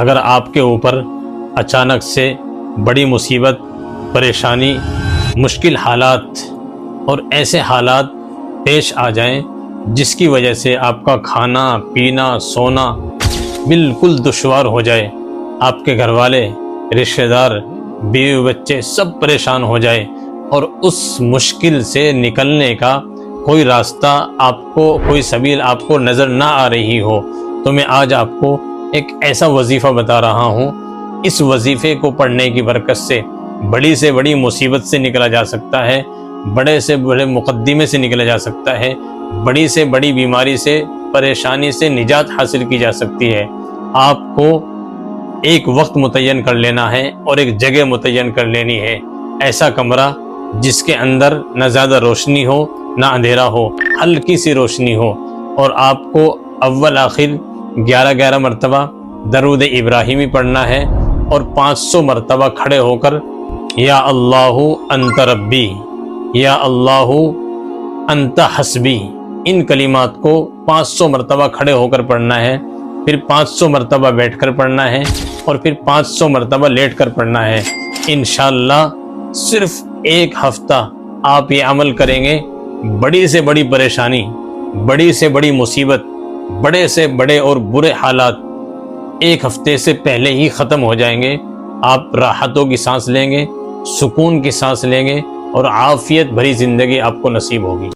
اگر آپ کے اوپر اچانک سے بڑی مصیبت، پریشانی، مشکل حالات اور ایسے حالات پیش آ جائیں جس کی وجہ سے آپ کا کھانا پینا سونا بالکل دشوار ہو جائے، آپ کے گھر والے، رشتہ دار، بیوی بچے سب پریشان ہو جائے اور اس مشکل سے نکلنے کا کوئی راستہ آپ کو، کوئی سبیل آپ کو نظر نہ آ رہی ہو، تو میں آج آپ کو ایک ایسا وظیفہ بتا رہا ہوں۔ اس وظیفے کو پڑھنے کی برکت سے بڑی مصیبت سے نکلا جا سکتا ہے، بڑے سے بڑے مقدمے سے نکلا جا سکتا ہے، بڑی سے بڑی بیماری سے، پریشانی سے نجات حاصل کی جا سکتی ہے۔ آپ کو ایک وقت متعین کر لینا ہے اور ایک جگہ متعین کر لینی ہے، ایسا کمرہ جس کے اندر نہ زیادہ روشنی ہو نہ اندھیرا ہو، ہلکی سی روشنی ہو، اور آپ کو اول آخر 11 مرتبہ درود ابراہیمی پڑھنا ہے اور 500 مرتبہ کھڑے ہو کر یا اللہ انت ربی، یا اللہ انت حسبی، ان کلمات کو 500 مرتبہ کھڑے ہو کر پڑھنا ہے، پھر 500 مرتبہ بیٹھ کر پڑھنا ہے اور پھر 500 مرتبہ لیٹ کر پڑھنا ہے۔ انشاءاللہ صرف ایک ہفتہ آپ یہ عمل کریں گے، بڑی سے بڑی پریشانی، بڑی سے بڑی مصیبت، بڑے سے بڑے اور برے حالات ایک ہفتے سے پہلے ہی ختم ہو جائیں گے۔ آپ راحتوں کی سانس لیں گے، سکون کی سانس لیں گے اور عافیت بھری زندگی آپ کو نصیب ہوگی۔